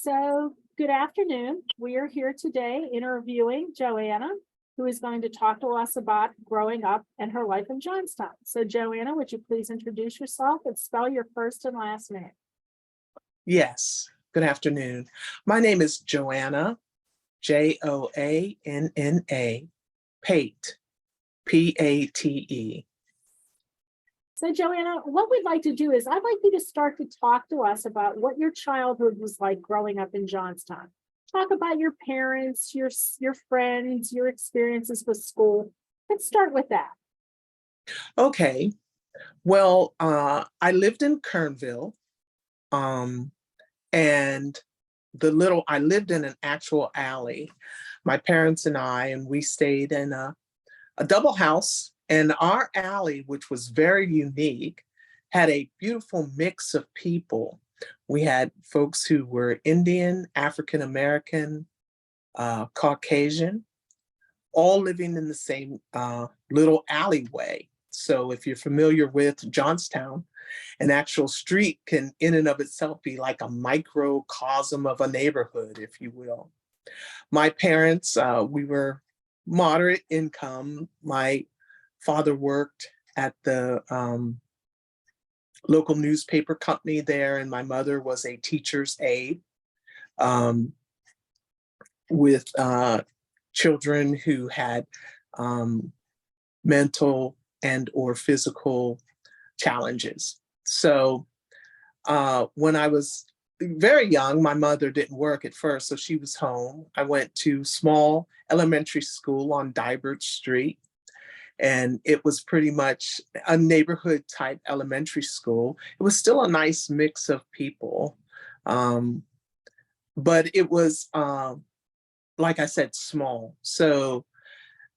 So, good afternoon. We are here today interviewing Joanna, who is going to talk to us about growing up and her life in Johnstown. So, Joanna, would you please introduce yourself and spell your first and last name? Yes, good afternoon. My name is Joanna, Joanna, Pate, Pate. So, Joanna, what we'd like to do is I'd like you to start to talk to us about what your childhood was like growing up in Johnstown. Talk about your parents, your friends, your experiences with school. Let's start with that. Okay, well, I lived in Kernville, um, and I lived in an actual alley. My parents and we stayed in a double house, and our alley, which was very unique, had a beautiful mix of people. We had folks who were Indian, African American, Caucasian, all living in the same little alleyway. So if you're familiar with Johnstown, an actual street can in and of itself be like a microcosm of a neighborhood, if you will. My parents, we were moderate income. My father worked at the local newspaper company there, and my mother was a teacher's aide um, with children who had mental and or physical challenges. So when I was very young, my mother didn't work at first, so she was home. I went to small elementary school on Dybert Street, and it was pretty much a neighborhood type elementary school. It was still a nice mix of people, but it was, like I said, small. So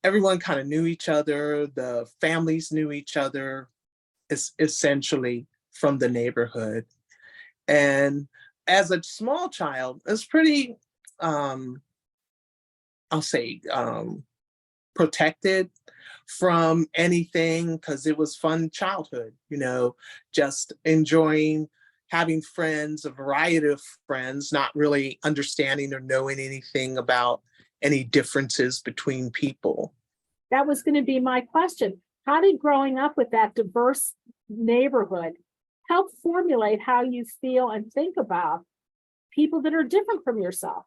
everyone kind of knew each other. The families knew each other, essentially from the neighborhood. And as a small child, it was pretty, I'll say, protected from anything because it was fun childhood, just enjoying having friends, a variety of friends, not really understanding or knowing anything about any differences between people. That was going to be my question. How did growing up with that diverse neighborhood help formulate how you feel and think about people that are different from yourself?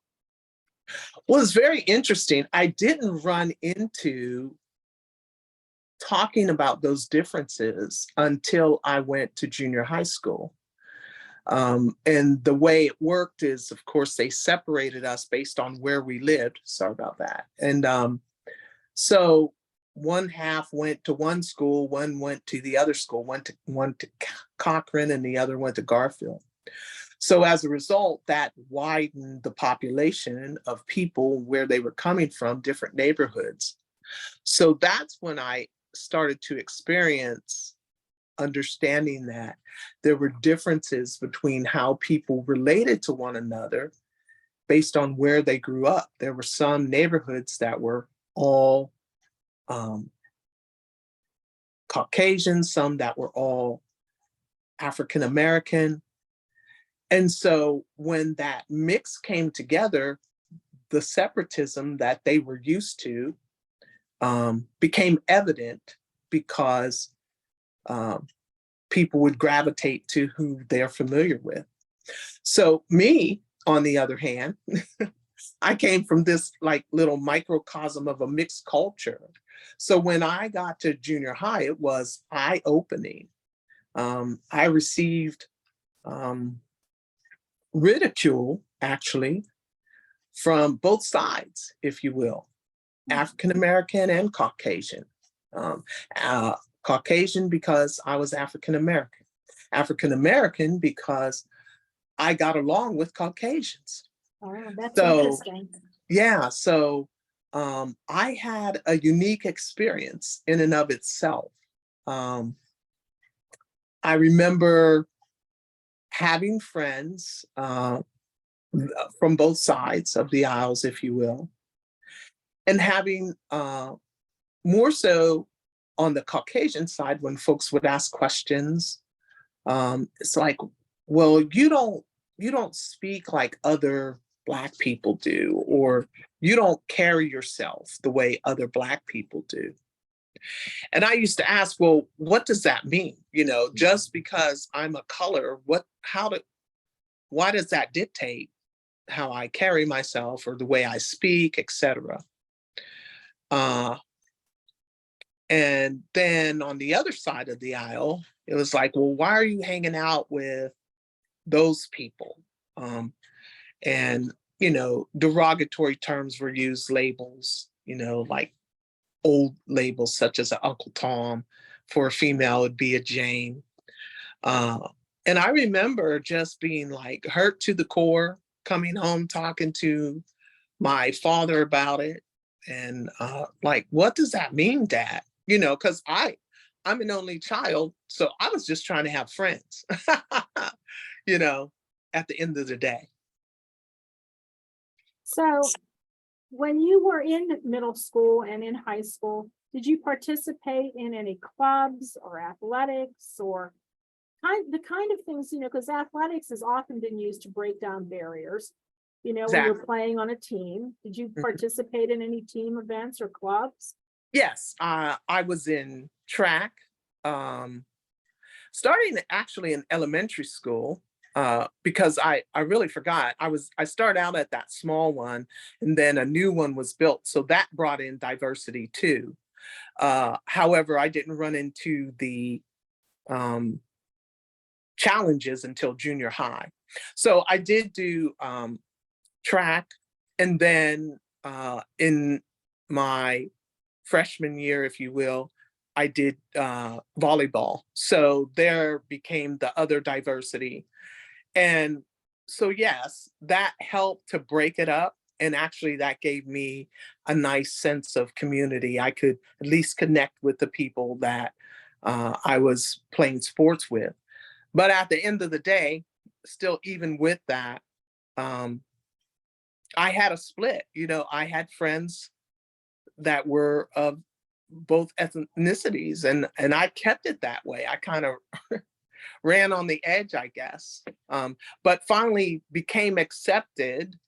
Well, it's very interesting. I didn't run into talking about those differences until I went to junior high school. And the way it worked is, of course, they separated us based on where we lived. Sorry about that. And so one half went to one school, one went to the other school, one to Cochran, and the other went to Garfield. So as a result, that widened the population of people where they were coming from, different neighborhoods. So that's when I started to experience understanding that there were differences between how people related to one another based on where they grew up. There were some neighborhoods that were all Caucasian, some that were all African American. And so when that mix came together, the separatism that they were used to became evident because people would gravitate to who they're familiar with. So me, on the other hand, I came from this like little microcosm of a mixed culture. So when I got to junior high, it was eye-opening. I received ridicule, actually, from both sides, if you will, African American and Caucasian. Caucasian because I was African American. African American because I got along with Caucasians. Oh, that's So, interesting. yeah, so I had a unique experience in and of itself. I remember having friends from both sides of the aisles, if you will, and having more so on the Caucasian side, when folks would ask questions, it's like, well, you don't you don't speak like other Black people do, or you don't carry yourself the way other Black people do. And I used to ask, well, what does that mean? You know, just because I'm a color, why does that dictate how I carry myself or the way I speak, etc. Uh, and then on the other side of the aisle, it was like, well, why are you hanging out with those people? And, derogatory terms were used, labels, like old labels such as Uncle Tom. For a female, it'd be a Jane. Uh, and I remember just being like hurt to the core, coming home, talking to my father about it. And like, what does that mean, Dad? Because I'm an only child, so I was just trying to have friends, you know, at the end of the day. So when you were in middle school and in high school, did you participate in any clubs or athletics or the kind of things, because athletics has often been used to break down barriers, when you're Exactly. playing on a team? Did you Mhm. participate in any team events or clubs? Yes, I was in track, um, starting actually in elementary school, because I really forgot. I started out at that small one, and then a new one was built, so that brought in diversity too. However, I didn't run into the um, challenges until junior high. So I did do track, and then in my freshman year, if you will, I did volleyball. So there became the other diversity. And so, yes, that helped to break it up. And actually, that gave me a nice sense of community. I could at least connect with the people that I was playing sports with. But at the end of the day, still, even with that, um, I had a split. I had friends that were of both ethnicities, and I kept it that way. I kind of ran on the edge, I guess, but finally became accepted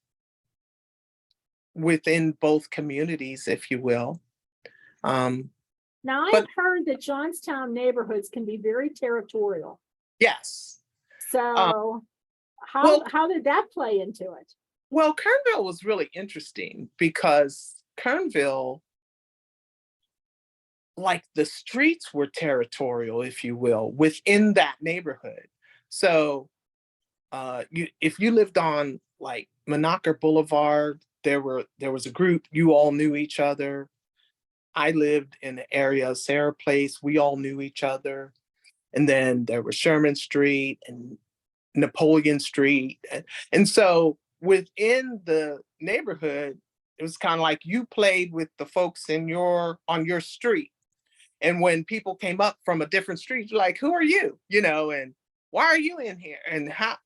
within both communities, if you will. Um, Now, I have but heard that Johnstown neighborhoods can be very territorial. yes, uh, So how well, how did that play into it? well, Kernville was really interesting because Kernville, like the streets were territorial, if you will, within that neighborhood. So if you lived on like Monaca Boulevard, there was a group, you all knew each other. I lived in the area of Sarah Place, we all knew each other. And then there was Sherman Street and Napoleon Street. And so within the neighborhood, it was kind of like you played with the folks on your street. And when people came up from a different street, you're like, who are you? And why are you in here? And how?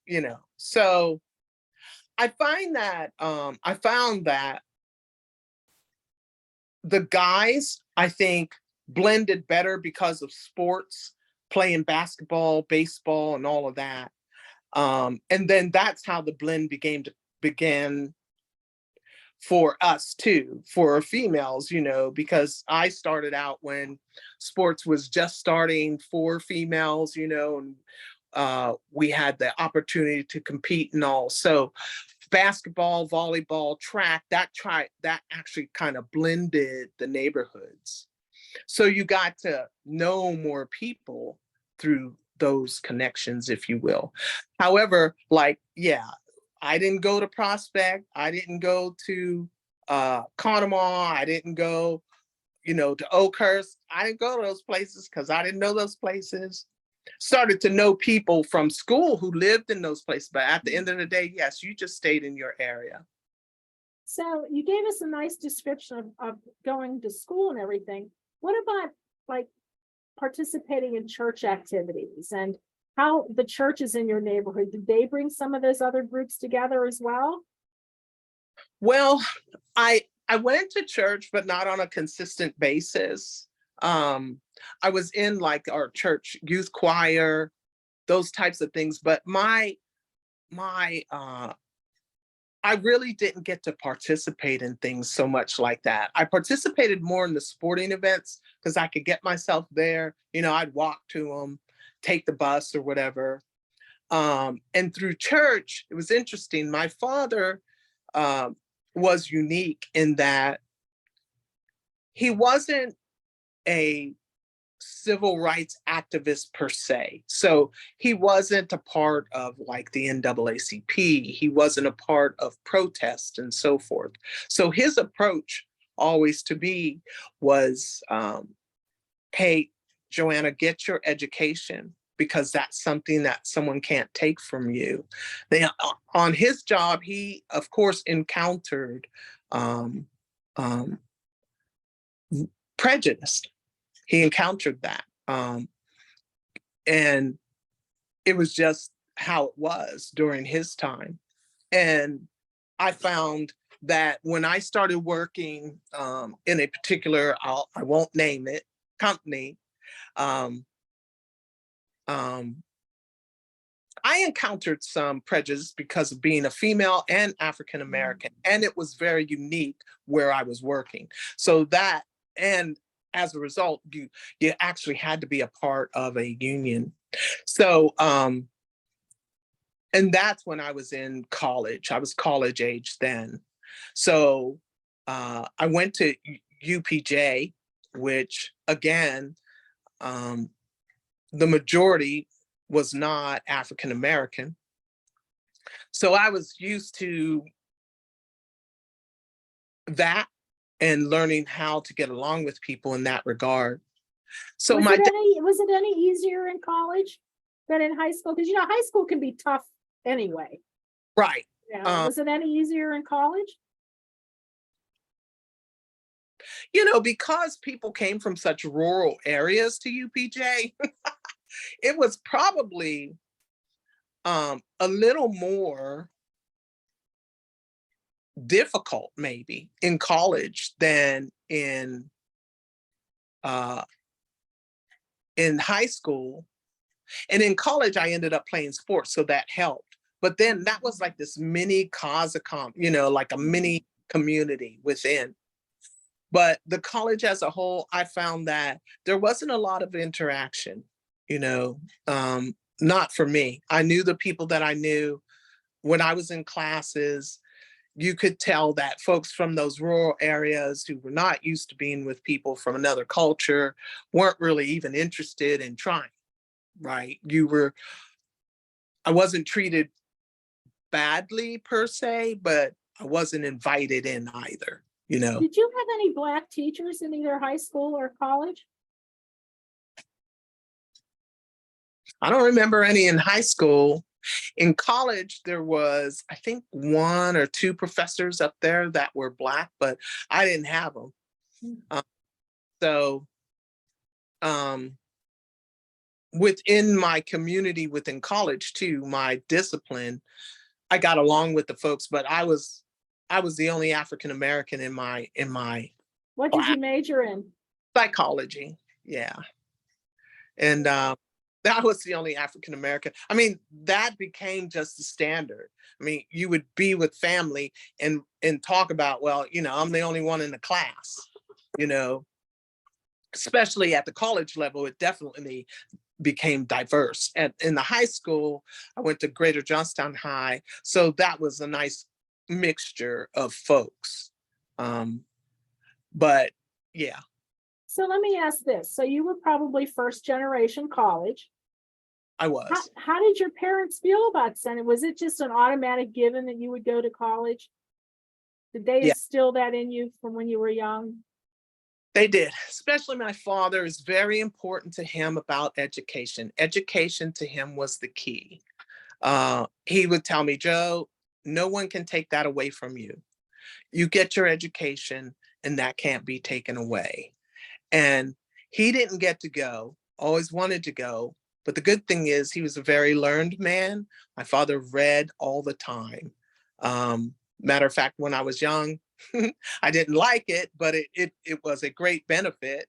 So I found that the guys, I think, blended better because of sports, playing basketball, baseball, and all of that. And then that's how the blend began for us too, for females, because I started out when sports was just starting for females, and we had the opportunity to compete and all. So basketball, volleyball, track, that actually kind of blended the neighborhoods. So you got to know more people through those connections, if you will. However, like, yeah, I didn't go to Prospect. I didn't go to Conemaugh. I didn't go, to Oakhurst. I didn't go to those places because I didn't know those places. Started to know people from school who lived in those places. But at the end of the day, yes, you just stayed in your area. So you gave us a nice description of going to school and everything. What about like participating in church activities and how the churches in your neighborhood, did they bring some of those other groups together as well? Well, I went to church, but not on a consistent basis. Um, I was in like our church youth choir, those types of things. But my I really didn't get to participate in things so much like that. I participated more in the sporting events because I could get myself there. You know, I'd walk to them, take the bus or whatever. And through church, it was interesting. My father um, was unique in that he wasn't a civil rights activist per se. So he wasn't a part of like the NAACP. He wasn't a part of protest and so forth. So his approach always to me was, hey, Joanna, get your education because that's something that someone can't take from you. They, on his job, he of course encountered um, um, prejudice. He encountered that. And it was just how it was during his time. And I found that when I started working in a particular, I won't name it, company, um, um, I encountered some prejudice because of being a female and African American, and it was very unique where I was working. So that, and as a result, you actually had to be a part of a union. So, and that's when I was in college. I was college age then. So I went to UPJ, which again, um, the majority was not African American. So I was used to that and learning how to get along with people in that regard. So Was it any easier in college than in high school? Because you know, high school can be tough anyway. right. Yeah. Was it any easier in college? You know, because people came from such rural areas to UPJ, it was probably a little more difficult maybe in college than uh, in high school. And in college, I ended up playing sports, so that helped. But then that was like this mini COSACOM, you know, like a mini community within. But the college as a whole, I found that there wasn't a lot of interaction, you know, not for me. I knew the people that I knew when I was in classes. You could tell that folks from those rural areas who were not used to being with people from another culture weren't really even interested in trying, right? I wasn't treated badly per se, but I wasn't invited in either, you know? Did you have any Black teachers in either high school or college? I don't remember any in high school. In college, there was, I think, one or two professors up there that were Black, but I didn't have them. Um, so within my community, within college too, my discipline, I got along with the folks, but I was the only African American in my What did class. you major in? Psychology, yeah. And that was the only African American. I mean, that became just the standard. I mean, you would be with family and talk about, well, you know, I'm the only one in the class, you know, especially at the college level, it definitely became diverse. And in the high school, I went to Greater Johnstown High. So that was a nice mixture of folks. But yeah. So let me ask this. So you were probably first generation college. I was. How did your parents feel about sending? Was it just an automatic given that you would go to college? Did they instill that in you from when you were young? They did, especially my father is very important to him about education. Education to him was the key. He would tell me, Joe, no one can take that away from you. You get your education and that can't be taken away. And he didn't get to go, always wanted to go. But the good thing is he was a very learned man. My father read all the time. Matter of fact, when I was young, I didn't like it, but it was a great benefit.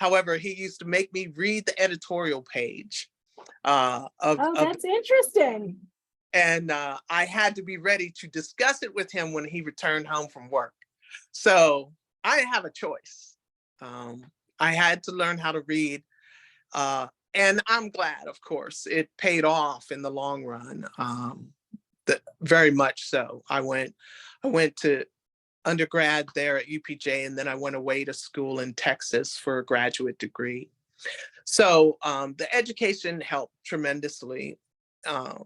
However, he used to make me read the editorial page Oh, that's interesting. And I had to be ready to discuss it with him when he returned home from work. So I didn't have a choice. Um, I had to learn how to read. Uh, and I'm glad, of course, it paid off in the long run. Very much so. I went to undergrad there at UPJ, and then I went away to school in Texas for a graduate degree. So the education helped tremendously. Um,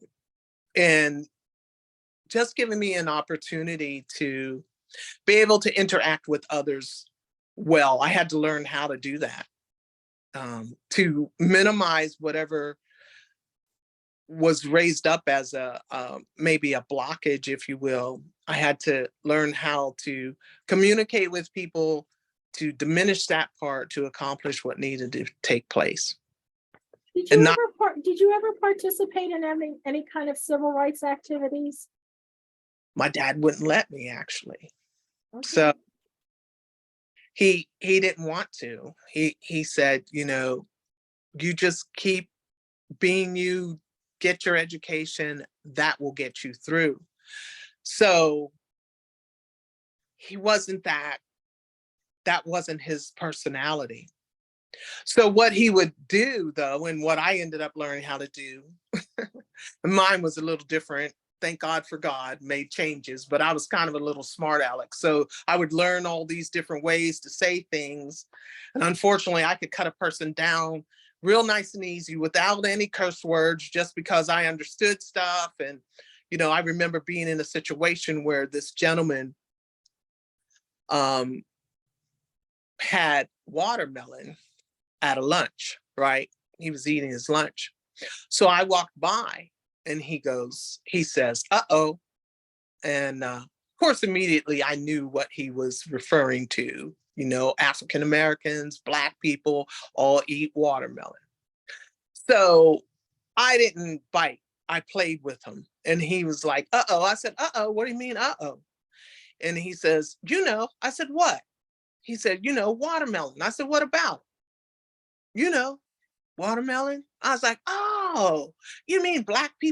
and just giving me an opportunity to be able to interact with others well. I had to learn how to do that, to minimize whatever was raised up as a maybe a blockage, if you will. I had to learn how to communicate with people, to diminish that part, to accomplish what needed to take place. And not, Did you ever participate in any kind of civil rights activities? my dad wouldn't let me, actually. Okay. So he didn't want to. He said, you just keep being you, get your education, that will get you through. So he wasn't that wasn't his personality. So what he would do, though, and what I ended up learning how to do, mine was a little different. Thank God for God made changes, but I was kind of a little smart aleck. So I would learn all these different ways to say things. And unfortunately, I could cut a person down real nice and easy without any curse words, just because I understood stuff. And, I remember being in a situation where this gentleman um, had watermelon at a lunch, right? He was eating his lunch. So I walked by, and he says, uh-oh. And of course, immediately I knew what he was referring to. African Americans, Black people all eat watermelon. So I didn't bite. I played with him. And he was like, uh-oh. I said, uh-oh, what do you mean, uh-oh? And he says, I said, what? He said, watermelon. I said, what about? You know, watermelon. I was like, oh, you mean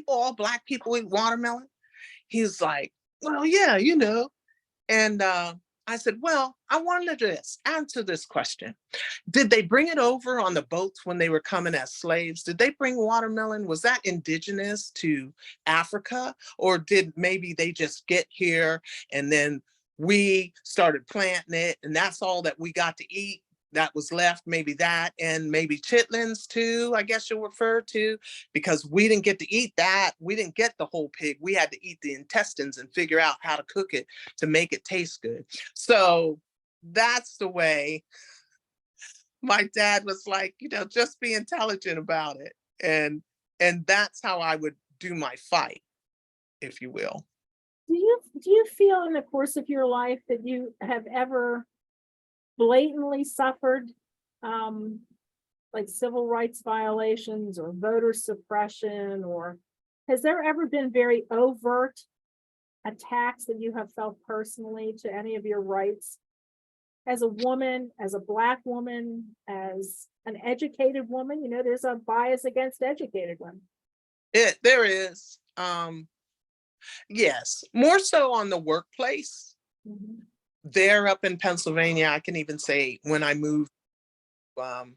all Black people eat watermelon? He's like, well, yeah, And I said, well, I wanted to answer this question. Did they bring it over on the boats when they were coming as slaves? Did they bring watermelon? Was that indigenous to Africa? Or did maybe they just get here and then we started planting it and that's all that we got to eat? That was left, maybe that, and maybe chitlins too, I guess you'll refer to, because we didn't get to eat that. We didn't get the whole pig. We had to eat the intestines and figure out how to cook it to make it taste good. So that's the way my dad was like, just be intelligent about it. And that's how I would do my fight, if you will. Do you feel in the course of your life that you have ever blatantly suffered like civil rights violations or voter suppression, or has there ever been very overt attacks that you have felt personally to any of your rights as a woman, as a Black woman, as an educated woman? There's a bias against educated women. There is, yes, more so on the workplace. Mhm. There up in Pennsylvania, I can even say when I moved, um,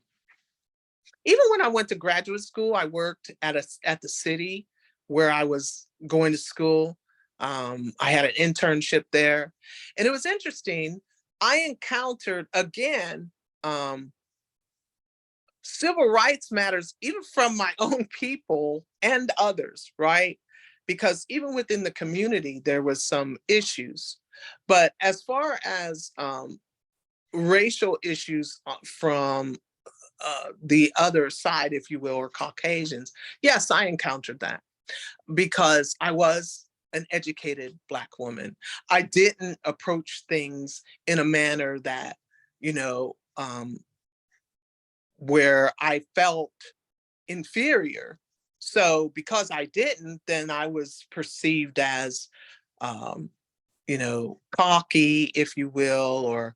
even when I went to graduate school, I worked at the city where I was going to school. I had an internship there, and it was interesting. I encountered again civil rights matters, even from my own people and others, right? Because even within the community, there was some issues. But as far as racial issues from the other side, if you will, or Caucasians, yes, I encountered that because I was an educated Black woman. I didn't approach things in a manner that, you know, um, where I felt inferior. So because I didn't, then I was perceived as, um, cocky, if you will, or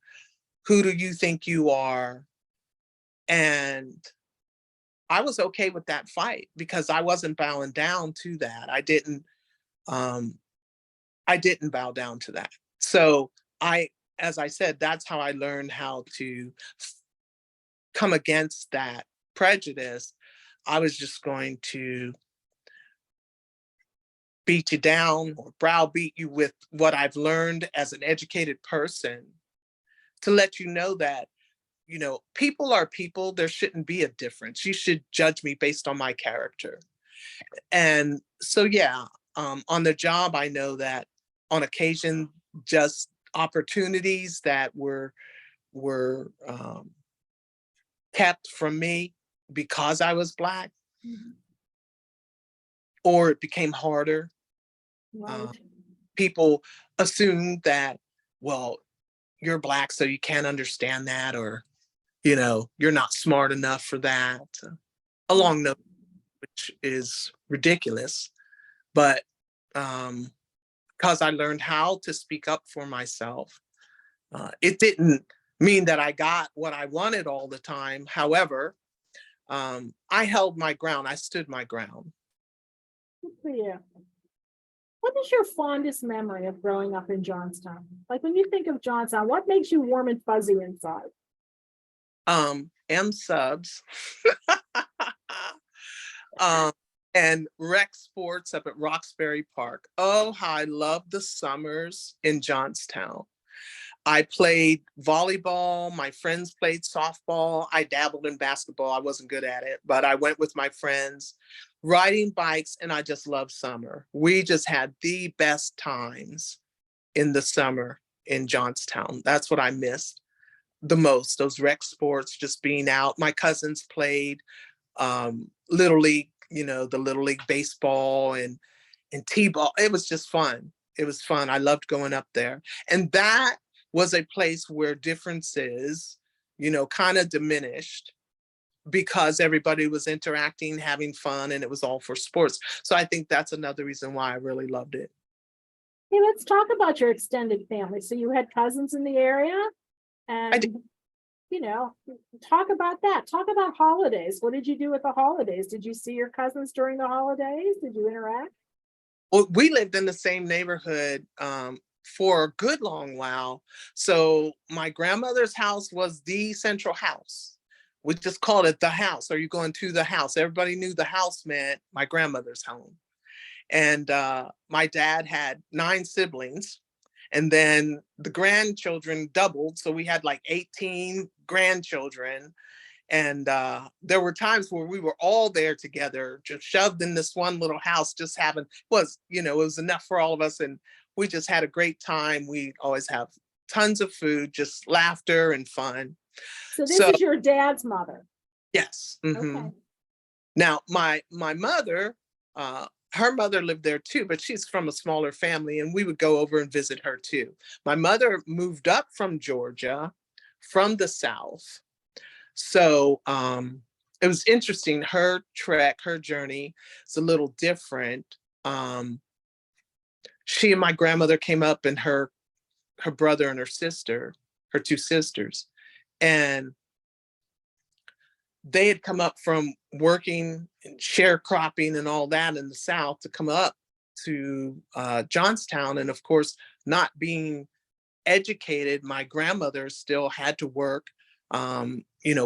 who do you think you are? And I was okay with that fight because I wasn't bowing down to that. I didn't um, I didn't bow down to that. So as I said, that's how I learned how to come against that prejudice. I was just going to beat you down or browbeat you with what I've learned as an educated person to let you know that, people are people. There shouldn't be a difference. You should judge me based on my character. And so, yeah, on the job, I know that on occasion, just opportunities that were kept from me because I was Black, Mhm. or it became harder. Right. People assumed that, well, you're Black, so you can't understand that, or you're not smart enough for that. Along those, which is ridiculous, but because I learned how to speak up for myself, it didn't mean that I got what I wanted all the time. However, I held my ground. I stood my ground. Good for you. What is your fondest memory of growing up in Johnstown? Like when you think of Johnstown, what makes you warm and fuzzy inside? M subs, um, and rec sports up at Roxbury Park. Oh, how I loved the summers in Johnstown. I played volleyball. My friends played softball. I dabbled in basketball. I wasn't good at it, but I went with my friends, riding bikes, and I just loved summer. We just had the best times in the summer in Johnstown. That's what I missed the most, those rec sports, just being out. My cousins played Little League, the Little League baseball and T-ball. It was just fun. It was fun. I loved going up there. And that was a place where differences, kind of diminished because everybody was interacting, having fun, and it was all for sports. So I think that's another reason why I really loved it. Hey, let's talk about your extended family. So you had cousins in the area, I did. and you know, talk about that. Talk about holidays. What did you do with the holidays? Did you see your cousins during the holidays? Did you interact? Well, we lived in the same neighborhood for a good long while. So my grandmother's house was the central house. We just called it the house. Are you going to the house? Everybody knew the house meant my grandmother's home. And my dad had 9 siblings. And then the grandchildren doubled. So we had like 18 grandchildren. And there were times where we were all there together, just shoved in this one little house, just having, it was enough for all of us. And we just had a great time. We always have tons of food, just laughter and fun. So this So is your dad's mother. yes. Okay. Now my mother, her mother lived there too, but she's from a smaller family, and we would go over and visit her too. My mother moved up from Georgia, from the South. So it was interesting. Her trek, her journey is a little different. Um, she and my grandmother came up, and her brother and her sister, her 2 sisters, and they had come up from working and sharecropping and all that in the South to come up to Johnstown. And of course, not being educated, my grandmother still had to work,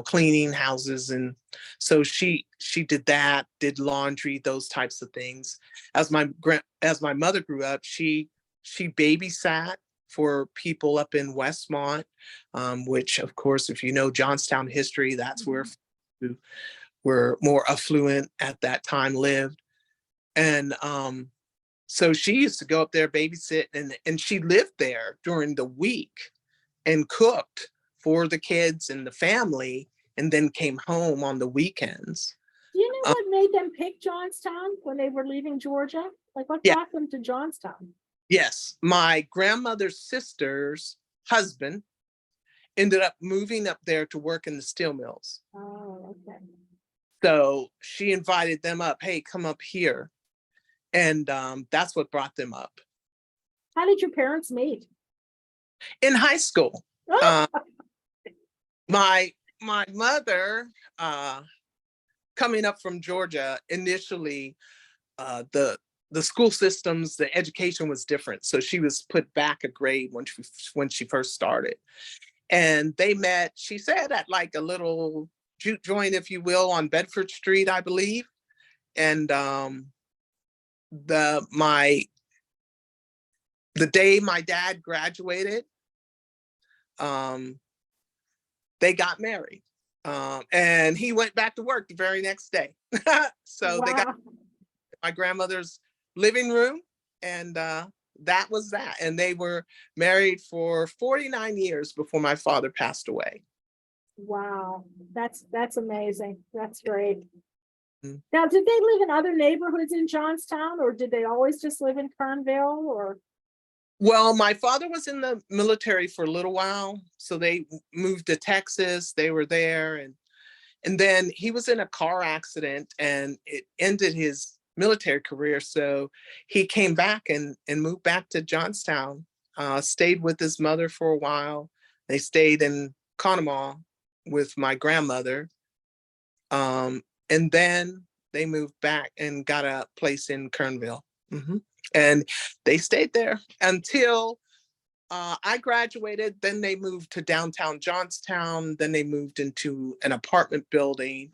cleaning houses. And so she did that, did laundry, those types of things. As my mother grew up, she babysat for people up in Westmont, which of course, if you know Johnstown history, that's where who were more affluent at that time lived. And so she used to go up there, babysit, and she lived there during the week and cooked for the kids and the family, and then came home on the weekends. Do you know Uh, what made them pick Johnstown when they were leaving Georgia? Like what yeah, brought them to Johnstown? yes. My grandmother's sister's husband ended up moving up there to work in the steel mills. Oh, okay. So she invited them up, hey, come up here. And that's what brought them up. How did your parents meet? In high school, Oh, uh, my mother, coming up from Georgia, initially, the the school systems, the education was different. So she was put back a grade when she first started. And they met, she said, at like a little juke joint, if you will, on Bedford Street, I believe. And the my the day my dad graduated, um, they got married. And he went back to work the very next day. So they got Wow. my grandmother's living room, and that was that. And they were married for 49 years before my father passed away. Wow. That's amazing. That's great. Mm. Now, did they live in other neighborhoods in Johnstown, or did they always just live in Kernville, or? Well, my father was in the military for a little while, so they moved to Texas. They were there, and then he was in a car accident, and it ended his military career. So he came back and moved back to Johnstown. Stayed with his mother for a while. They stayed in Conemaugh with my grandmother, and then they moved back and got a place in Kernville. Hmm. And they stayed there until I graduated. Then they moved to downtown Johnstown. Then they moved into an apartment building.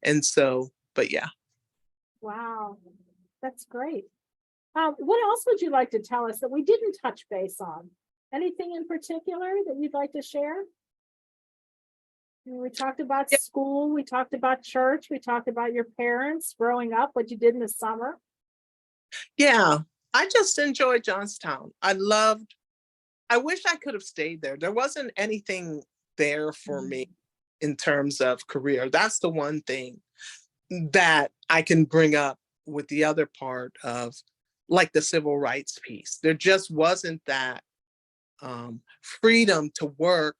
And so, but yeah. Wow, that's great. What else would you like to tell us that we didn't touch base on? Anything in particular that you'd like to share? We talked about Yeah. school, we talked about church, we talked about your parents growing up, what you did in the summer. Yeah, I just enjoyed Johnstown. I wish I could have stayed there. There wasn't anything there for me in terms of career. That's the one thing that I can bring up with the other part of like the civil rights piece. There just wasn't that freedom to work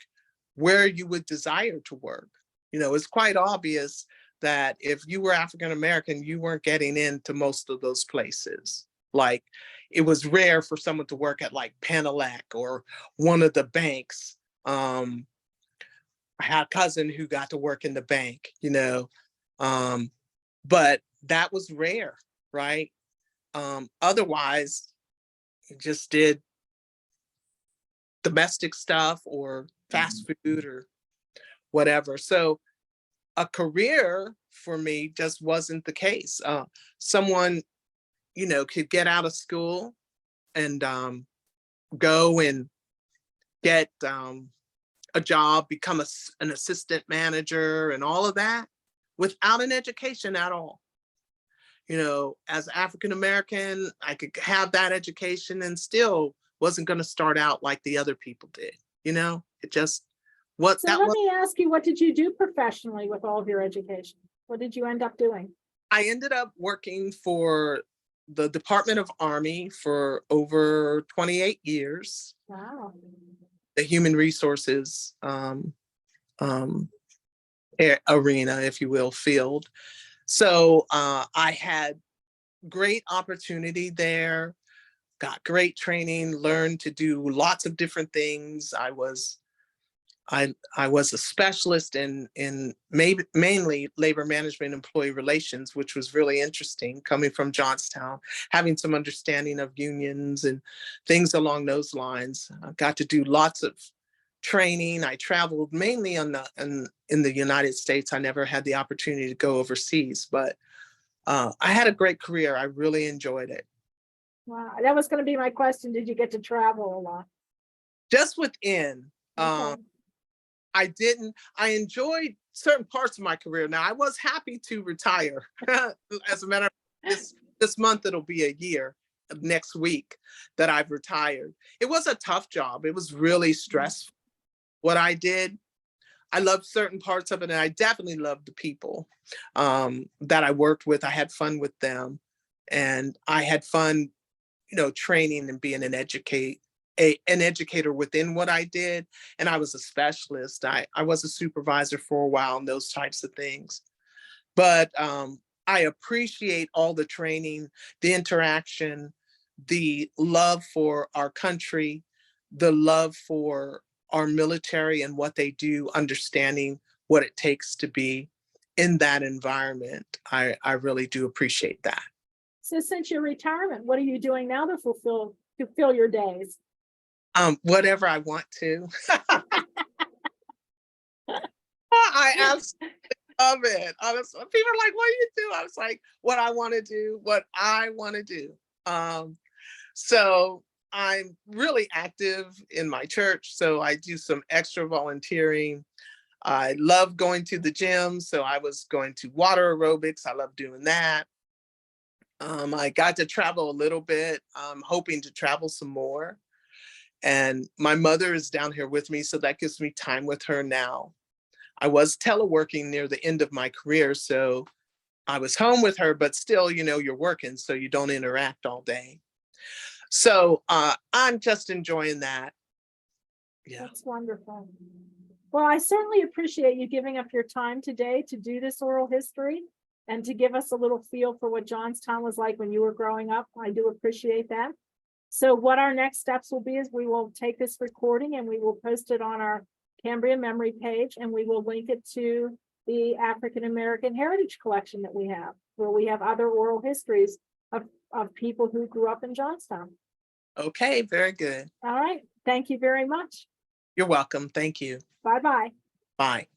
where you would desire to work. You know, it's quite obvious that if you were African American, you weren't getting into most of those places. Like it was rare for someone to work at like Penelec or one of the banks. I had a cousin who got to work in the bank, you know, but that was rare, right? Otherwise, it just did domestic stuff or fast food or whatever. So a career for me just wasn't the case. Someone, you know, could get out of school and go and get a job, become an assistant manager and all of that without an education at all. You know, as African American, I could have that education and still wasn't going to start out like the other people did. You know, it just what So that let was. me ask you, what did you do professionally with all of your education? What did you end up doing? I ended up working for the Department of Army for over 28 years, Wow. the human resources um, arena, if you will, field. So I had great opportunity there, got great training, learned to do lots of different things. I was a specialist in mainly labor management, employee relations, which was really interesting coming from Johnstown, having some understanding of unions and things along those lines. I got to do lots of training. I traveled mainly in the United States. I never had the opportunity to go overseas, but I had a great career. I really enjoyed it. Wow. That was going to be my question. Did you get to travel a lot? Just within, Okay. I enjoyed certain parts of my career. Now I was happy to retire. As a matter of fact, this month it'll be a year next week that I've retired. It was a tough job. It was really stressful what I did. I loved certain parts of it, and I definitely loved the people that I worked with. I had fun with them, and I had fun, you know, training and being an educator within what I did. And I was a specialist. I was a supervisor for a while and those types of things. But I appreciate all the training, the interaction, the love for our country, the love for our military and what they do, understanding what it takes to be in that environment. I really do appreciate that. So since your retirement, what are you doing now to fill your days? Whatever I want to. I absolutely love it. Honestly, people are like, "What do you do?" I was like, "What I want to do, what I want to do." So I'm really active in my church, so I do some extra volunteering. I love going to the gym, so I was going to water aerobics. I love doing that. I got to travel a little bit. I'm hoping to travel some more. And my mother is down here with me, so that gives me time with her now. I was teleworking near the end of my career, so I was home with her, but still, you're working, so you don't interact all day. So I'm just enjoying that. Yeah. That's wonderful. Well, I certainly appreciate you giving up your time today to do this oral history and to give us a little feel for what Johnstown was like when you were growing up. I do appreciate that. So what our next steps will be is we will take this recording and we will post it on our Cambria memory page, and we will link it to the African American Heritage Collection that we have, where we have other oral histories of people who grew up in Johnstown. Okay, very good. All right. Thank you very much. You're welcome. Thank you. Bye-bye. Bye.